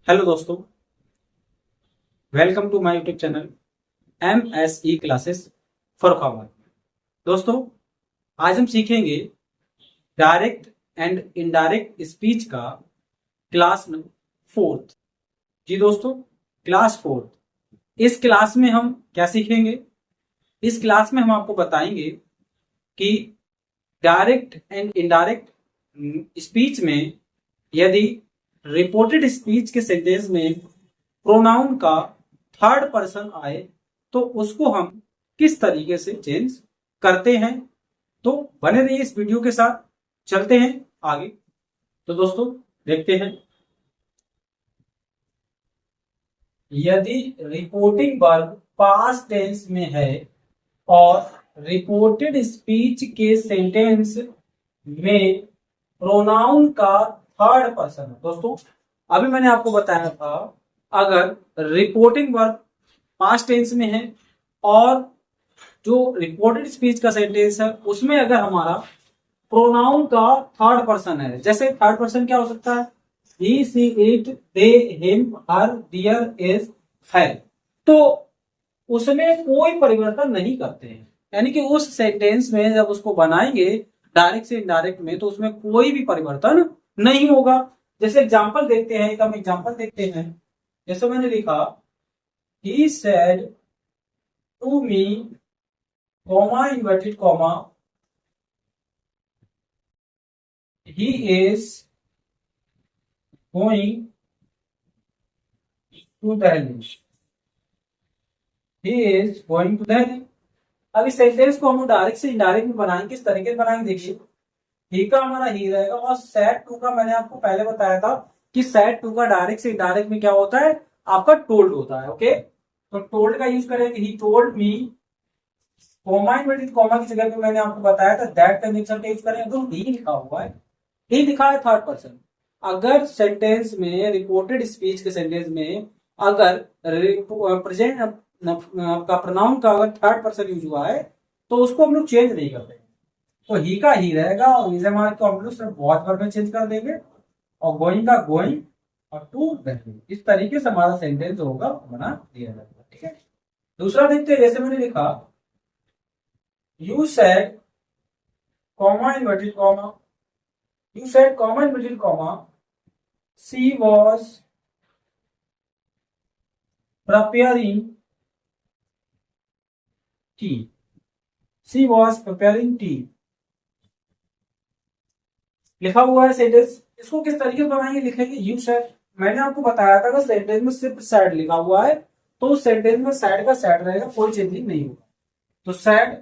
Hello दोस्तों, welcome to my YouTube channel MSE classes for common. दोस्तों, आज हम सीखेंगे डायरेक्ट एंड इनडायरेक्ट स्पीच का क्लास फोर्थ। जी दोस्तों, क्लास फोर्थ। इस क्लास में हम क्या सीखेंगे? इस क्लास में हम आपको बताएंगे कि डायरेक्ट एंड इनडायरेक्ट स्पीच में यदि रिपोर्टेड स्पीच के सेंटेंस में प्रोनाउन का थर्ड पर्सन आए तो उसको हम किस तरीके से चेंज करते हैं। तो बने रहिए इस वीडियो के साथ, चलते हैं आगे। तो दोस्तों देखते हैं, यदि रिपोर्टिंग वर्ब पास्ट टेंस में है और रिपोर्टेड स्पीच के सेंटेंस में प्रोनाउन का थर्ड पर्सन है। दोस्तों, अभी मैंने आपको बताया था, अगर रिपोर्टिंग वर्ब पास्ट टेंस में है और जो रिपोर्टेड स्पीच का सेंटेंस है उसमें अगर हमारा प्रोनाउन का थर्ड पर्सन है, जैसे थर्ड पर्सन क्या हो सकता है? He, see, it, they, him, her, their, is, है, तो उसमें कोई परिवर्तन नहीं करते हैं। यानी कि उस सेंटेंस में जब उसको बनाएंगे डायरेक्ट से इनडायरेक्ट में, तो उसमें कोई भी परिवर्तन नहीं होगा। जैसे एग्जांपल देखते हैं, एक हम एग्जांपल देखते हैं। जैसे मैंने लिखा, he said to me, comma inverted comma, he is going to Delhi, he is going to Delhi। अब इस सेंटेंस को हम डायरेक्ट से इनडायरेक्ट में बनाएंगे, किस तरीके से बनाएंगे देखिए। ही का हमारा ही रहेगा और सेड टू का मैंने आपको पहले बताया था कि सेड टू का डायरेक्ट से इनडायरेक्ट में क्या होता है? आपका टोल्ड होता है। ओके, तो टोल्ड का यूज करेंगे, he told me. Comma inverted comma की जगह पे मैंने आपको बताया था दैट कंजंक्शन का यूज करेंगे। तो ही लिखा हुआ है, ही लिखा है थर्ड पर्सन। अगर सेंटेंस में, रिपोर्टेड स्पीच के सेंटेंस में अगर प्रेजेंट का प्रोनाउन का अगर थर्ड पर्सन यूज हुआ है तो उसको हम लोग चेंज नहीं करते। तो ही का ही रहेगा और इज मार्क को हम लोग सिर्फ बहुत वर्ब में चेंज कर देंगे और गोइंग का गोइंग और टू वेलिंग। इस तरीके से हमारा सेंटेंस होगा बना दिया जाएगा। ठीक है, दूसरा देखते हैं। जैसे मैंने लिखा, you said comma inverted comma, you said comma in middle comma, she was preparing tea, she was preparing tea। लिखा हुआ है सेंटेंस, इसको किस तरीके से बनाएंगे? लिखेंगे यू सेड। मैंने आपको बताया था कि सेंटेंस में सिर्फ सैड लिखा हुआ है तो उस सेंटेंस में सैड का सैड रहेगा, कोई चेंजिंग नहीं होगा। तो sad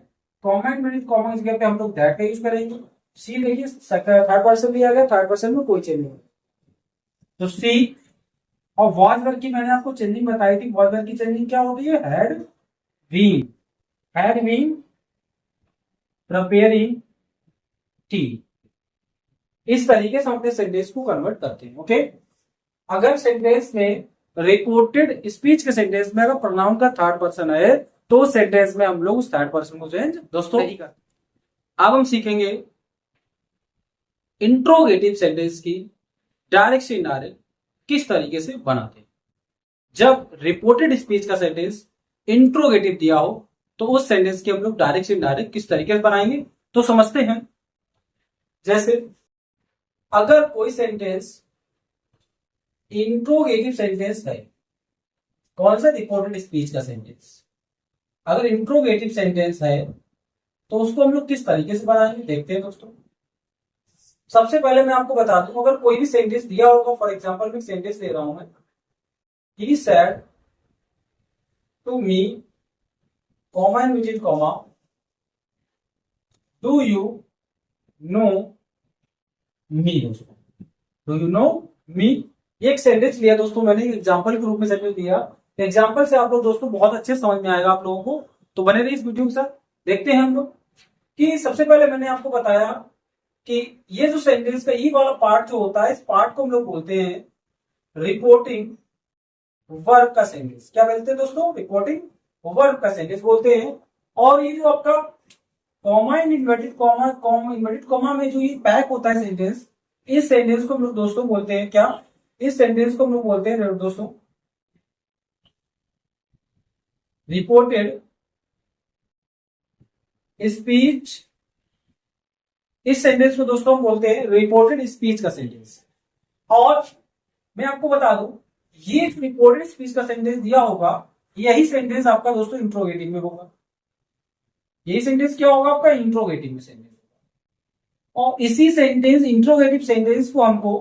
comma in middle comma की जगह पे हम लोग दैट का यूज करेंगे। सी देखिए, थर्ड पर्सन दिया गया, थर्ड पर्सन में कोई चेंज नहीं। तो सी और वॉज वर्ब की मैंने आपको चेंजिंग बताई थी। वॉज वर्ब की चेंजिंग क्या होती है? Had been preparing tea. इस तरीके से हम अपने सेंटेंस को कन्वर्ट करते हैं। ओके, अगर सेंटेंस में, रिपोर्टेड स्पीच के सेंटेंस में अगर प्रोनाउन का थर्ड पर्सन है तो सेंटेंस में हम लोग उस थर्ड पर्सन को चेंज दोस्तों नहीं करते। अब हम सीखेंगे इंट्रोगेटिव सेंटेंस की डायरेक्ट से इनडायरेक्ट किस तरीके से बनाते हैं। जब रिपोर्टेड स्पीच का सेंटेंस इंट्रोगेटिव दिया हो तो उस सेंटेंस की हम लोग डायरेक्ट से इनडायरेक्ट किस तरीके से बनाएंगे तो समझते हैं। जैसे अगर कोई सेंटेंस इंट्रोगेटिव सेंटेंस है, कौन सा? रिपोर्टेड स्पीच का सेंटेंस। अगर इंट्रोगेटिव सेंटेंस है तो उसको हम लोग किस तरीके से बनाएंगे देखते हैं दोस्तों। सबसे पहले मैं आपको बता दूं, अगर कोई भी सेंटेंस दिया होगा, फॉर एग्जांपल मैं सेंटेंस दे रहा हूं मैं, he said to me, comma in between comma, do you know me। do you know me, एक सेंटेंस लिया दोस्तों मैंने, एग्जांपल के रूप में सेंटेंस दिया। एग्जांपल से आप लोग दोस्तों बहुत अच्छे समझ में आएगा आप लोगों को। तो बने रहिए इस वीडियो के साथ। देखते हैं हम लोग कि सबसे पहले मैंने आपको बताया कि ये जो सेंटेंस का ई वाला पार्ट जो होता है, इस पार्ट को हम लोग बोलते हैं रिपोर्टिंग वर्ब का सेंटेंस। क्या बोलते हैं दोस्तों? रिपोर्टिंग वर्ब का सेंटेंस बोलते हैं। और ये जो आपका comma in inverted comma, comma inverted comma में जो ये पैक होता है सेंटेंस, इस सेंटेंस को हम लोग दोस्तों बोलते हैं क्या? इस सेंटेंस को हम लोग बोलते हैं दोस्तों रिपोर्टेड स्पीच। इस सेंटेंस को दोस्तों हम बोलते हैं रिपोर्टेड स्पीच का सेंटेंस। और मैं आपको बता दूं, ये रिपोर्टेड स्पीच का सेंटेंस दिया होगा, यही सेंटेंस आपका दोस्तों इंट्रोगेटिव में होगा। यही सेंटेंस क्या होगा आपका इंट्रोगेटिव में सेंटेंस। और इसी सेंटेंस इंट्रोगेटिव सेंटेंस को हमको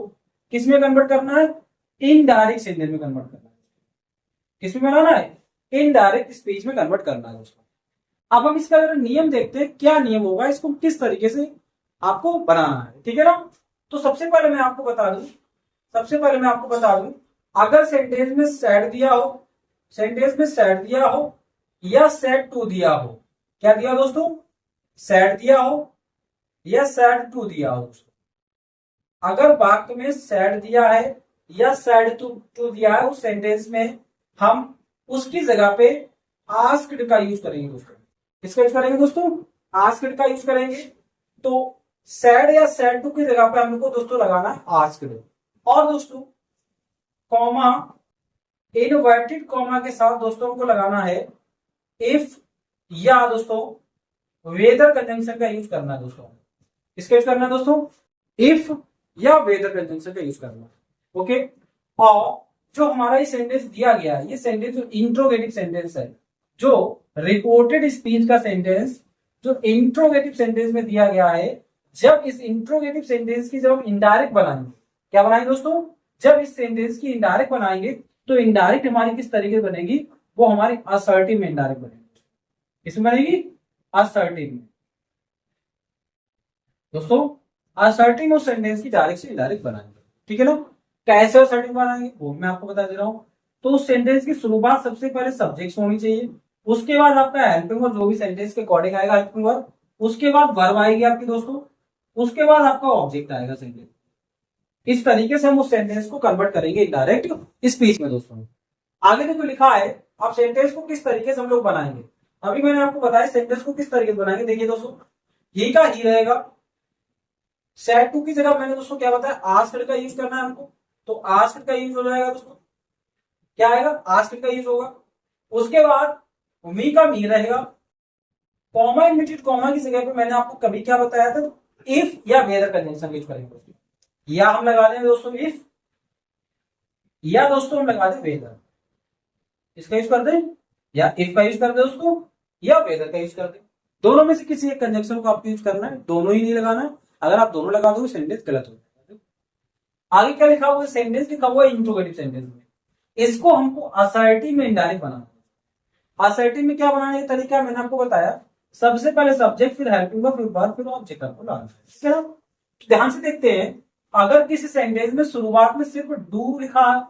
किस में कन्वर्ट करना है, इनडायरेक्ट सेंटेंस में कन्वर्ट करना है। किस में बनाना है, इनडायरेक्ट स्पीच में कन्वर्ट करना है दोस्तों। अब हम इसका अगर नियम देखते हैं, क्या नियम होगा, इसको किस तरीके से आपको बनाना है, ठीक है ना। तो सबसे पहले मैं आपको बता दूं, अगर सेंटेंस में सेड दिया हो, या सेड टू दिया हो, क्या दिया दोस्तों, सेड दिया हो या सेड टू दिया हो दोस्तों। अगर वाक्य में सेड दिया है या सेड टू दिया है, उस सेंटेंस में हम उसकी जगह पे आस्क्ड का यूज करेंगे दोस्तों। किसका यूज करेंगे दोस्तों, आस्क्ड का यूज करेंगे। तो सेड या सेड टू की जगह पे हमको दोस्तों लगाना है आस्क्ड। और दोस्तों कॉमा, इनवर्टेड कॉमा के साथ दोस्तों हमको लगाना है इफ या दोस्तों वेदर कंजंक्शन का यूज करना है दोस्तों। किसका यूज करना है दोस्तों, इफ या वेदर कंजंक्शन का यूज करना है। ओके। और जो हमारा ये सेंटेंस दिया गया है, ये सेंटेंस जो इंट्रोगेटिव सेंटेंस है, जो रिपोर्टेड स्पीच का सेंटेंस जो इंट्रोगेटिव सेंटेंस में दिया गया है, जब इस इंट्रोगेटिव सेंटेंस की जब हम इनडायरेक्ट बनाएंगे, क्या बनाएंगे दोस्तों, जब इस सेंटेंस की इनडायरेक्ट बनाएंगे तो इनडायरेक्ट हमारी किस तरीके से बनेगी, वो हमारी असर्टिव में इनडायरेक्ट बनेगी। किसमें बनेगी, असर्टिव में दोस्तों। असर्टिव उस सेंटेंस की डायरेक्ट से इनडायरेक्ट बनाएंगे, ठीक है ना। कैसे असर्टिव बनाएंगे वो मैं आपको बता दे रहा हूं। तो उस सेंटेंस की शुरुआत सबसे पहले सब्जेक्ट होनी चाहिए, उसके बाद आपका हेल्पिंग वर्ब जो भी सेंटेंस के अकॉर्डिंग आएगा हेल्पिंग वर्ब, उसके बाद वर्ब आएगी आपकी दोस्तों, उसके बाद आपका ऑब्जेक्ट आएगा सेंटेंस। इस तरीके से हम उस सेंटेंस को कन्वर्ट करेंगे इनडायरेक्ट स्पीच में दोस्तों। आगे देखो लिखा है, अब सेंटेंस को किस तरीके से हम लोग बनाएंगे। अभी मैंने आपको बताया सेंटेंस को किस तरीके से बनाएंगे। देखिए दोस्तों, ही का ही रहेगा, सेड टू की जगह मैंने दोस्तों क्या बताया, आस्क्ड का यूज करना है हमको, तो आस्क्ड का यूज हो जाएगा दोस्तों। क्या आएगा, आस्क्ड का यूज होगा। उसके बाद मी का मी रहेगा, कॉमा इनवर्टेड कॉमा की जगह पे मैंने आपको कभी क्या बताया था, इफ या वेदर कंजंक्शन यूज करेंगे। या हम लगा दें दोस्तों इफ, या दोस्तों हम लगा दें वेदर। इसका यूज कर दें, या इफ का यूज कर दें दोस्तों, या वेदर का यूज कर दें। दोनों में से किसी एक कंजंक्शन को आपको यूज करना है, दोनों ही नहीं लगाना है। अगर आप दोनों लगा दोगे सेंटेंस गलत हो जाएगा। आगे क्या लिखा हुआ है, सेंटेंस लिखा हुआ है इंट्रोगेटिव सेंटेंस में, इसको हमको असर्टिव में इनडायरेक्ट बनाना है। असर्टिव में क्या बनाने का तरीका मैंने आपको बताया, सबसे पहले सब्जेक्ट, फिर हेल्पिंग वर्ब, फिर वर्ब, फिर ऑब्जेक्ट आपको लाना है, ठीक है ना। ध्यान से देखते हैं, अगर किसी सेंटेंस में शुरुआत में सिर्फ डू लिखा है,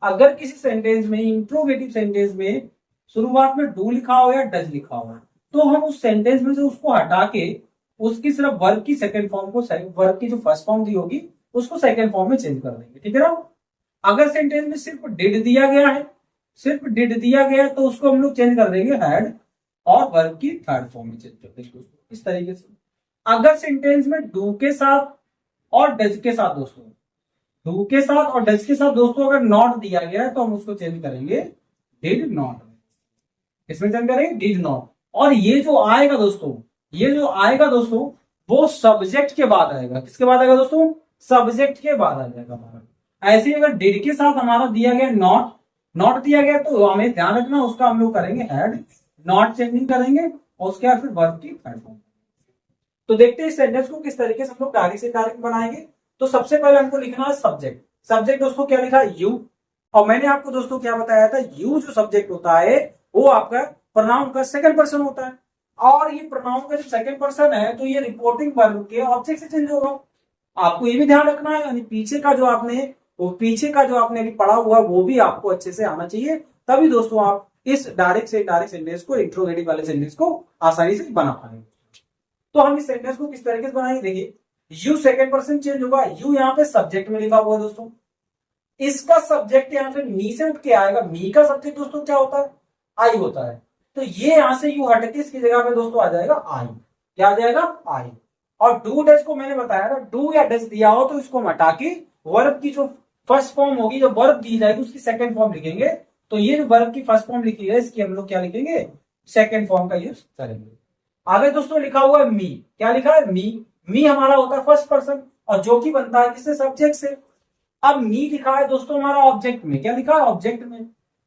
अगर किसी सेंटेंस में इंट्रोगेटिव सेंटेंस में शुरुआत में डू लिखा हो या डज लिखा हो, तो हम उस सेंटेंस में से उसको हटा के उसकी सिर्फ वर्ब की सेकंड फॉर्म को, वर्ब की जो फर्स्ट फॉर्म दी होगी उसको सेकंड फॉर्म में चेंज कर देंगे, ठीक है ना। अगर सेंटेंस में सिर्फ डिड दिया गया है, सिर्फ डिड दिया गया है, तो उसको हम लोग चेंज कर देंगे हैड, और वर्ब की थर्ड फॉर्म में चेंज कर देंगे इस तरीके से। अगर सेंटेंस में डू के साथ और डज के साथ दोस्तों, डू के साथ और डज के साथ दोस्तों अगर नॉट दिया गया है, तो हम उसको चेंज करेंगे डिड नॉट। इसमें चेंज करेंगे डिड नॉट। और ये जो आएगा दोस्तों, ये जो आएगा दोस्तों, वो सब्जेक्ट के बाद आएगा। किसके बाद आएगा दोस्तों, सब्जेक्ट के बाद आ जाएगा हमारा। ऐसे ही अगर डिड के साथ हमारा दिया गया नॉट, नॉट दिया गया, तो हमें ध्यान रखना उसका हम लोग करेंगे हैड, नॉट चेंजिंग करेंगे, और उसके बाद फिर वर्ब की थर्ड फॉर्म। तो देखते हैं इस सेंटेंस को किस तरीके से हम लोग डायरेक्ट से डायरेक्ट बनाएंगे। तो सबसे पहले हमको लिखना है सब्जेक्ट। सब्जेक्ट दोस्तों क्या लिखा है, यू। और मैंने आपको दोस्तों क्या बताया था, यू जो सब्जेक्ट होता है वो आपका प्रोनाउन का सेकंड पर्सन होता है। और ये प्रोनाउन का जो सेकंड पर्सन है, तो ये रिपोर्टिंग वर्ब के ऑब्जेक्ट से चेंज होगा। आपको ये भी ध्यान रखना है, यानी पीछे का जो आपने अभी पढ़ा हुआ वो भी आपको अच्छे से आना चाहिए, तभी दोस्तों आप इस डायरेक्ट से इनडायरेक्ट सेंटेंस को, इंट्रोगेटिव वाले सेंटेंस को आसानी से बना पाएंगे। तो हम इस सेंटेंस को किस तरीके से बनाएंगे, देखिए यू सेकंड पर्सन चेंज होगा, यू यहाँ पे सब्जेक्ट में लिखा हुआ है दोस्तों, इसका सब्जेक्ट यहाँ से मी से उठ के आएगा। मी का सब्जेक्ट दोस्तों क्या होता है, आई होता है। तो ये यहां से यू हट के इसकी जगह पे दोस्तों आ जाएगा आई। क्या आ जाएगा, आई। और डू डज को मैंने बताया था, डू या डज दिया हो तो इसको हटा के वर्ब की जो फर्स्ट फॉर्म होगी, जो वर्ब दी जाएगी उसकी सेकंड फॉर्म लिखेंगे। तो ये जो वर्ब की फर्स्ट फॉर्म लिखी है इसकी हम लोग क्या लिखेंगे, सेकंड फॉर्म का यूज करेंगे। आगे दोस्तों लिखा हुआ है मी, क्या लिखा है मी, मी हमारा होता है फर्स्ट पर्सन और जो कि बनता है किससे, सब्जेक्ट से। अब मी लिखा है दोस्तों हमारा ऑब्जेक्ट में, क्या लिखा है ऑब्जेक्ट में,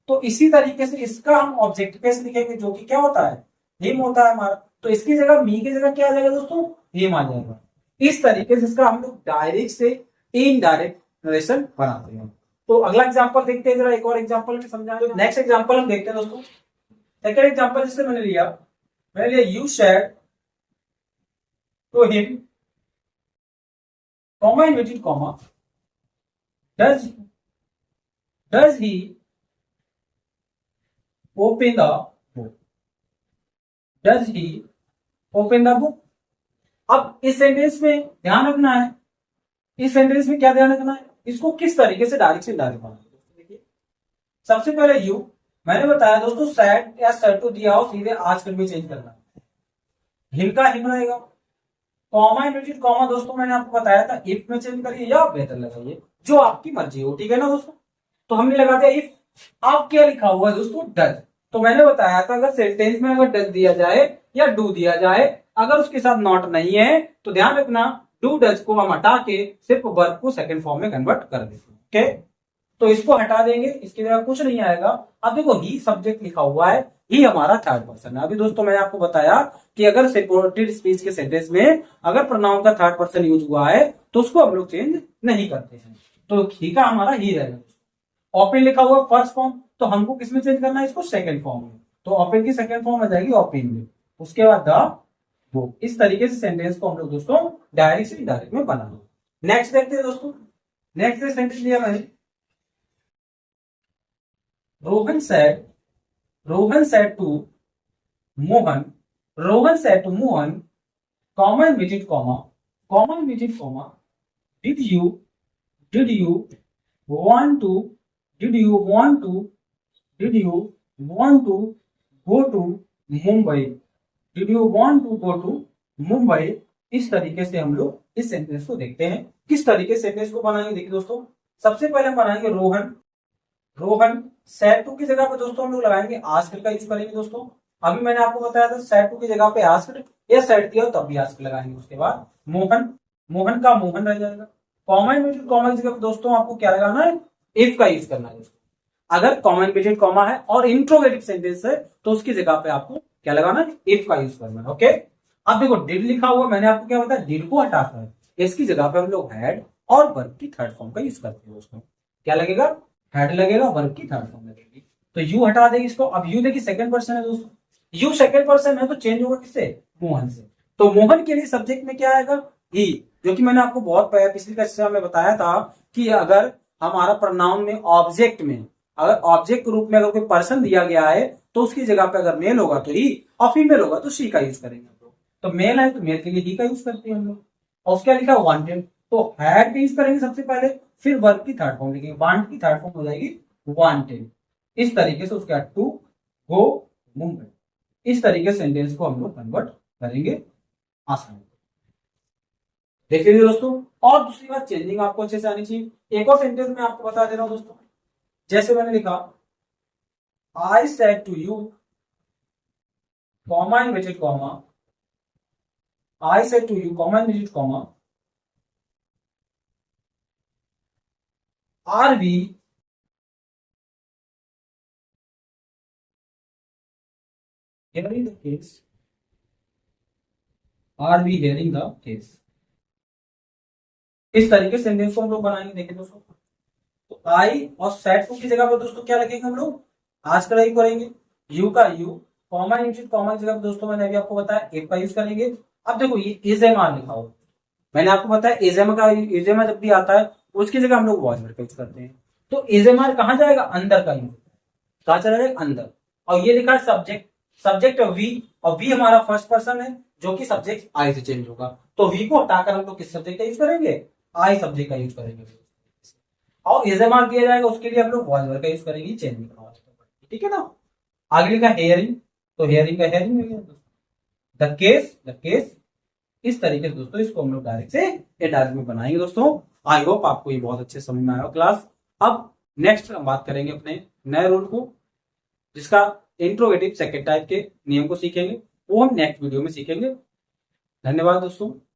तो इसी तरीके से इसका हम ऑब्जेक्ट पे लिखेंगे जो कि क्या होता है, हिम होता है हमारा। तो इसकी जगह मी की जगह क्या आ जाएगा दोस्तों, हिम आ जाएगा। इस तरीके से इसका हम लोग डायरेक्ट से इनडायरेक्ट रिलेशन बनाते हैं। तो अगला एग्जांपल देखते हैं, जरा एक और एग्जांपल में समझाएंगे। नेक्स्ट एग्जांपल हम देखते हैं दोस्तों। सेकंड एग्जांपल जिससे मैंने लिया you share to him comma inverted comma does he open the book, does he open the book. अब इस सेंटेंस में ध्यान रखना है, इस सेंटेंस में क्या ध्यान रखना है, इसको किस तरीके से डायरेक्ट से इनडायरेक्ट बनाना है। देखिए सबसे पहले यू, मैंने बताया दोस्तों सैड या सैड टू दिया हो सीधे आजकल में चेंज करना है, हिम का हिम रहेगा। कॉमा इनवर्टेड कॉमा दोस्तों मैंने आपको बताया था इफ में चेंज करिए या बेहतर लगाइए, जो आपकी मर्जी हो, ठीक है ना दोस्तों। तो हमने लगा दिया इफ। अब क्या लिखा हुआ है दोस्तों, डज। तो मैंने बताया था अगर सेंटेंस में अगर डज दिया जाए या डू दिया जाए, अगर उसके साथ नॉट नहीं है तो ध्यान रखना डू डज को हम हटा के सिर्फ वर्ब को सेकंड फॉर्म में कन्वर्ट कर देते हैं। ओके, तो इसको हटा देंगे, इसकी जगह कुछ नहीं आएगा। अब देखो ही सब्जेक्ट लिखा हुआ है, ही हमारा थर्ड पर्सन है। अभी दोस्तों मैंने आपको बताया कि अगर सपोर्टेड स्पीच के सेंटेंस में अगर प्रोनाउन का थर्ड पर्सन यूज हुआ है तो उसको हम लोग चेंज नहीं करते हैं। तो ही का हमारा ही रहेगा। ओपन लिखा हुआ फर्स्ट फॉर्म, तो हमको किसमें चेंज करना है, इसको सेकंड फॉर्म में। तो ओपन की सेकंड फॉर्म आ जाएगी ओपन में, उसके बाद द बुक। इस तरीके से सेंटेंस को हम लोग दोस्तों डायरेक्ट से इनडायरेक्ट में बना लो। नेक्स्ट देखते हैं दोस्तों। नेक्स्ट सेंटेंस लिया मैंने, Rohan said to Mohan, Rohan said to Mohan comma inverted comma did you want to did you want to go to Mumbai, did you want to go to Mumbai। इस तरीके से हम लोग इस सेंटेंस को देखते हैं। किस तरीके से सेंटेंस को बनाएंगे, देखिए दोस्तों सबसे पहले हम बनाएंगे रोहन सेड टू की जगह पे दोस्तों हम लोग लगाएंगे आस्क्ड का यूज करेंगे दोस्तों। अभी मैंने आपको बताया था सेड टू की जगह पे आस्क्ड या सेड दिया तब भी आस्क्ड लगाएंगे। उसके बाद मोहन का मोहन रह जाएगा। कॉमा इनवर्टेड कॉमा की जगह दोस्तों आपको क्या लगाना है, इफ का यूज करना है दोस्तों। अगर कॉमा इनवर्टेड कॉमा है और इंट्रोगेटिव सेंटेंस है तो उसकी जगह पे आपको क्या लगाना है, इफ का यूज करना है। ओके, अब देखो डिड लिखा हुआ, मैंने आपको क्या बताया, डिड को हटाकर इसकी जगह पे हम लोग हैड और वर्ब की थर्ड फॉर्म का यूज करते हैं दोस्तों। क्या लगेगा, हैड लगेगा, वर्ब की थर्ड फॉर्म लगेगी। तो यू हटा देगी इसको। अब यू देखिए सेकंड पर्सन है दोस्तों, यू सेकंड पर्सन है तो चेंज होगा किससे, मोहन से। तो मोहन के लिए सब्जेक्ट में क्या आएगा, ही, जो कि मैंने आपको बहुत पिछली कक्षा में बताया था कि अगर हमारा प्रोनाउन में ऑब्जेक्ट में अगर ऑब्जेक्ट के रूप में अगर कोई पर्सन दिया गया है तो उसकी जगह पे अगर मेल होगा तो ही और फीमेल होगा तो शी का यूज करेंगे हम लोग। तो मेल है तो मेल के लिए ही का यूज करते हैं हम लोग। और उसके लिखा वांटेड, तो हैड का यूज करेंगे सबसे पहले, फिर वर्ब की थर्ड फॉर्म लिखेंगे, वांट की थर्ड फॉर्म हो जाएगी वांटेड। इस तरीके से उसके बाद टू गो मुंबई। इस तरीके से सेंटेंस को हम लोग कन्वर्ट करेंगे आसानी। देख लीजिए दोस्तों। और दूसरी बात, चेंजिंग आपको अच्छे से आनी चाहिए। एक और सेंटेंस में आपको बता दे रहा हूं दोस्तों, जैसे मैंने लिखा I said to you comma inverted comma, I said to you comma inverted comma are we hearing the case, are we hearing the case। इस तरीके से सेंटेंस को हम लोग बनाएंगे। देखिए दोस्तों, तो आई और सेड टू की जगह पर दोस्तों क्या लिखेंगे हम लोग, आज का करेंगे, यू का यू कॉमा इनवर्टेड कॉमा की जगह पर दोस्तों मैंने अभी आपको बताया इफ का यूज करेंगे। अब देखो ये इजेमा लिखा हो, मैंने आपको बताया इजेमा जब भी आता है उसकी जगह हम लोग वॉइस वर्ड का यूज करते हैं। तो इजेमा कहां जाएगा, अंदर का यूज, कहां चला जाएगा, अंदर। और ये लिखा है सब्जेक्ट वी, और वी हमारा फर्स्ट पर्सन है जो कि सब्जेक्ट आई से चेंज होगा। तो वी को हटाकर हम लोग किस सब्जेक्ट का यूज करेंगे, आई सब्जेक्ट का यूज करेंगे। और इजेमार किया जाएगा उसके लिए हम लोग वॉइस वर्ड का यूज करेंगे, चेंज नहीं करना, ठीक है ना। आगे लिखा हेयरिंग, तो हेयरिंग का हेयरिंग हो गया। द केस, इस तरीके से दोस्तों इसको हम लोग डायरेक्ट से इनडायरेक्ट में बनाएंगे दोस्तों। आई होप आपको ये बहुत अच्छे समझ में आया क्लास। अब नेक्स्ट हम बात करेंगे अपने नए रूल को, जिसका इंट्रोगेटिव सेकंड टाइप के नियम को सीखेंगे, वो हम नेक्स्ट वीडियो में सीखेंगे। धन्यवाद दोस्तों।